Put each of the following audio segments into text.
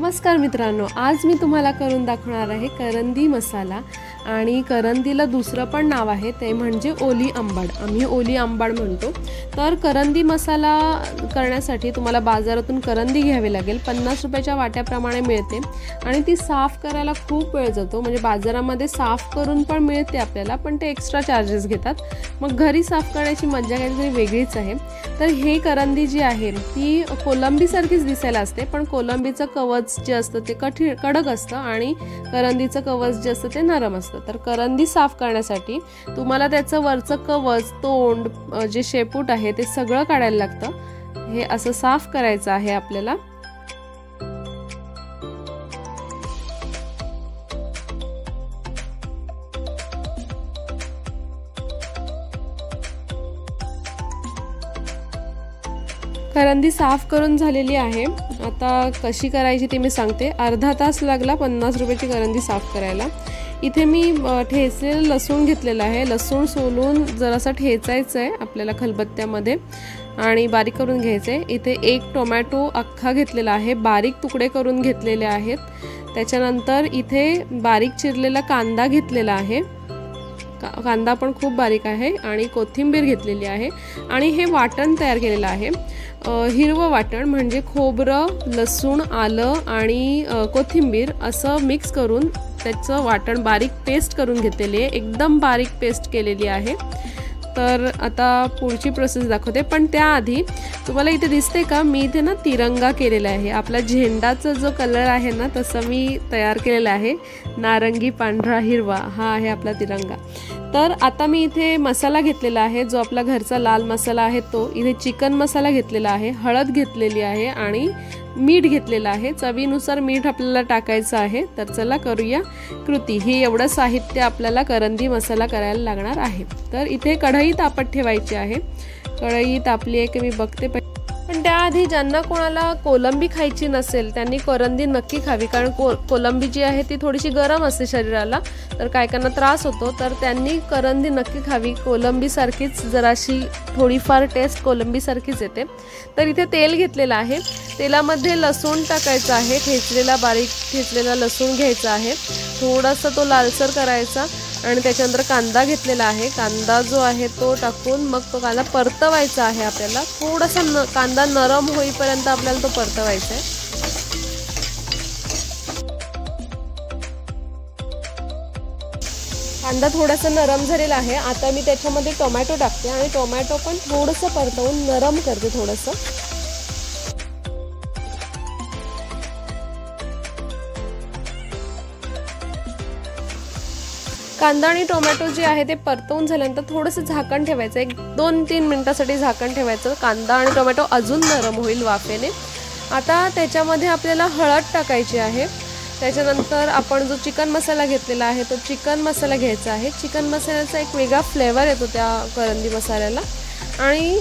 नमस्कार मित्रांनो, आज मी तुम्हाला करून दाखवणार आहे करंदी मसाला। आणि करंदीला दुसरं पण नाव आहे ते म्हणजे ओली आंबाड, आम्ही ओली आंबाड म्हणतो। तर करंदी मसाला करण्यासाठी तुम्हाला बाजारातून करंदी घ्यावी लागेल। 50 रुपयाच्या वाट्याप्रमाणे मिळते आणि ती साफ करायला खूप वेळ जातो। म्हणजे बाजारामध्ये साफ करून पण मिळते आपल्याला, पण ते एक्स्ट्रा चार्जेस घेतात। मग घरी साफ करण्याची मजा काहीतरी वेगळीच आहे। तर हे करंदी जी आहे ती कोलंबी सारखीच दिसायला असते, पण कोलंबीचं कवच जे असतं ते कडक असतं आणि करंदीचं कवच जे असतं ते नरम असतं। तर करंदी साफ करण्यासाठी तुम्हाला त्याचं वरचं कवच, तोंड, जे शेपूट आहे ते सगळं काढायला लागतं। हे असं साफ करायचं आहे आपल्याला। करंदी साफ करून झालेली आहे। आता कशी करायची ते मी सांगते। अर्धा तास लागला 50 रुपयाची करंदी साफ करायला। इथे मी ठेचलेलं लसूण घेतलेलं आहे। लसूण सोलून जरासा ठेचायचं आहे आपल्याला खलबत्त्यामध्ये आणि बारीक करून घ्यायचं आहे। इथे एक टोमॅटो अख्खा घेतलेला आहे, बारीक तुकडे करून घेतलेले आहेत। त्याच्यानंतर इथे बारीक चिरलेला कांदा घेतलेला आहे, कांदा पण खूप बारीक आहे, आणि कोथिंबीर घेतलेली आहे। आणि हे वाटण तयार केलेलं आहे, हिरवं वाटण म्हणजे खोबरं, लसूण, आलं आणि कोथिंबीर असं मिक्स करून त्याचं वाटण बारीक पेस्ट करून घेतलेली आहे, एकदम बारीक पेस्ट केलेली आहे। तर आता पुढची प्रोसेस दाखवते, पण त्याआधी तुम्हाला इथे दिसते का मी इथे ना तिरंगा केलेला आहे। आपला झेंडाचा जो कलर आहे ना तसं मी तयार केलेला आहे, नारंगी, पांढरा, हिरवा, हा आहे आपला तिरंगा। तर आता मी इथे मसाला घेतलेला आहे, जो आपला घरचा लाल मसाला आहे तो। इथे चिकन मसाला घेतलेला आहे, हळद घेतलेली आहे आणि मीठ घेतलेलं आहे। चवीनुसार मीठ आपल्याला टाकायचं आहे। तर चला करूया कृती। हे एवढं साहित्य आपल्याला करंदी मसाला करायला लागणार आहे। तर इथे कढई तापत ठेवायची आहे। कढई तापली आहे की मी बघते, पण त्याआधी ज्यांना कोणाला कोलंबी खायची नसेल त्यांनी करंदी नक्की खावी, कारण कोलंबी जी आहे ती थोडीशी गरम असते शरीराला, तर कायकांना त्रास होतो। तर त्यांनी करंदी नक्की खावी, कोलंबी सारखीच जराशी थोडीफार टेस्ट कोलंबी सारखीच येते। तर इथे तेल घेतलेलं आहे, तेलामध्ये लसूण टाकायचं आहे, बारीक ठेचलेला लसूण घ्यायचा आहे, थोडासा तो लालसर करायचा आणि त्याच्यानंतर कांदा घेतलेला आहे। कांदा जो आहे तो टाकून मग तो कांदा परतवायचा आहे आपल्याला। थोडासा कांदा नरम होईपर्यंत आपल्याला तो परतवायचा आहे। कांदा थोडासा नरम झालेला आहे। आता मी त्याच्यामध्ये टोमॅटो टाकते आणि टोमॅटो पण थोडंसं परतवून नरम करते थोडंसं। कांदा आणि टोमॅटो जे आहे ते परतवून झाल्यानंतर थोडंसं झाकण ठेवायचं, 1-2-3 मिनिटासाठी झाकण ठेवायचं। कांदा आणि टोमॅटो अजून नरम होईल वाफेने। आता त्याच्यामध्ये आपल्याला हळद टाकायची आहे। त्याच्यानंतर आपण जो चिकन मसाला घेतलेला आहे तो चिकन मसाला घ्यायचा आहे। चिकन मसाल्याचा एक वेगळा फ्लेवर येतो त्या करंदी मसाल्याला, आणि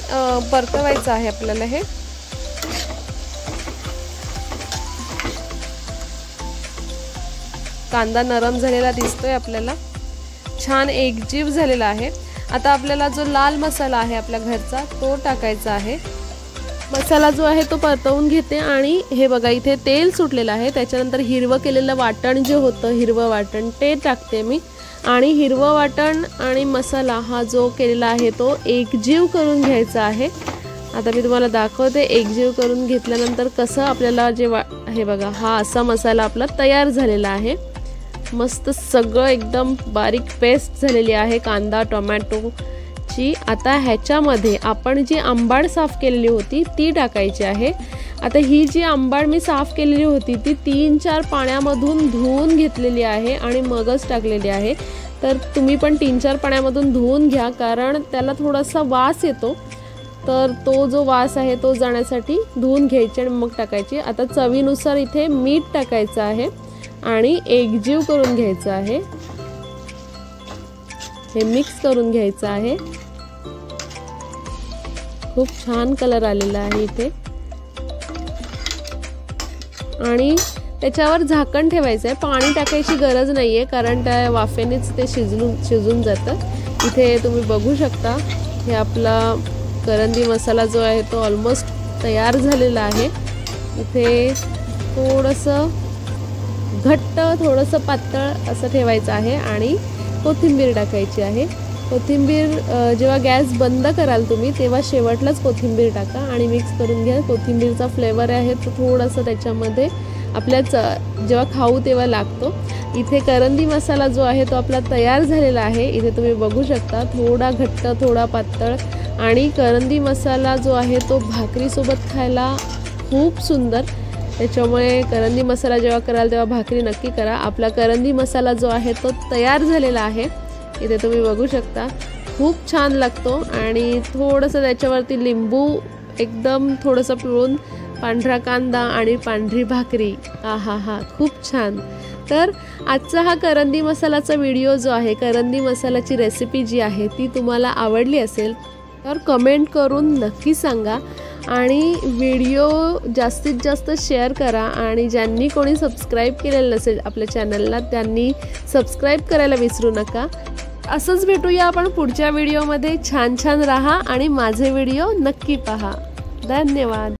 परतवायचं आहे आपल्याला हे। कांदा नरम झालेला दिसतोय आपल्याला, छान एकजीव झालेला आहे। आता आपल्याला जो लाल मसाला आहे आपल्या घरचा तो टाकायचा आहे। मसाला जो आहे तो परतवून घेते आणि हे बघा इथे तेल सुटलेलं आहे। त्याच्यानंतर हिरवं केलेलं वाटण जे होतं, हिरवं वाटण ते टाकते मी, आणि हिरवं वाटण आणि मसाला हा जो केलेला आहे तो एकजीव करून घ्यायचा आहे। आता मी तुम्हाला दाखवते एकजीव करून घेतल्यानंतर कसं आपल्याला हे बघा, हा असा मसाला आपला तयार झालेला आहे। मस्त सगळं एकदम बारीक पेस्ट झालेली आहे कांदा टोमॅटोची। आता ह्याच्यामध्ये आपण जी आंबाड साफ केलेली होती ती टाकायची आहे। आता ही जी आंबाड मी साफ केलेली होती ती 3-4 पाण्यामधून धुवून घेतलेली आहे आणि मगच टाकलेली आहे। तर तुम्ही पण 3-4 पाण्यामधून धुवून घ्या, कारण त्याला थोडासा वास येतो। तर तो जो वास आहे तो जाण्यासाठी धुवून घ्यायची आणि मग टाकायची। आता चवीनुसार इथे मीठ टाकायचं आहे आणि एकजीव करून घ्यायचं आहे। हे मिक्स करून घ्यायचं आहे। खूप छान कलर आलेला आहे इथे, आणि त्याच्यावर झाकण ठेवायचं आहे। पाणी टाकायची गरज नाहीये, कारण त्या वाफेनेच ते शिजून जातं। इथे तुम्ही बघू शकता हे आपला करंदी मसाला जो आहे तो ऑलमोस्ट तयार झालेला आहे। इथे थोडंसं घट्ट थोडंसं पातळ असं ठेवायचं आहे आणि कोथिंबीर टाकायची आहे। कोथिंबीर जेव्हा गॅस बंद कराल तुम्ही तेव्हा शेवटलाच कोथिंबीर टाका आणि मिक्स करून घ्या। कोथिंबीरचा फ्लेवर आहे तो थोडासा त्याच्यामध्ये आपल्या जेव्हा खाऊ तेव्हा लागतो। इथे करंदी मसाला जो आहे तो आपला तयार झालेला आहे। इथे तुम्ही बघू शकता थोडा घट्ट थोडा पातळ आणि करंदी मसाला जो आहे तो भाकरीसोबत खायला खूप सुंदर। त्याच्यामुळे करंदी मसाला जेव्हा कराल तेव्हा भाकरी नक्की करा। आपला करंदी मसाला जो आहे तो तयार झालेला आहे। इथे तुम्ही बघू शकता खूप छान लागतो आणि थोडंसं त्याच्यावरती लिंबू एकदम थोडंसं पिळून पांढरा कांदा आणि पांढरी भाकरी आहा खूप छान। तर आजचा हा करंदी मसालाचा व्हिडिओ जो आहे करंदी मसाल्याची रेसिपी जी आहे ती तुम्हाला आवडली असेल तर कमेंट करून नक्की सांगा आणि व्हिडिओ जास्तीत जास्त शेअर करा आणि ज्यांनी कोणी सबस्क्राईब केलेलं नसेल आपल्या चॅनलला त्यांनी सबस्क्राईब करायला विसरू नका। असंच भेटूया आपण पुढच्या व्हिडिओमध्ये। छान छान राहा आणि माझे व्हिडिओ नक्की पहा। धन्यवाद।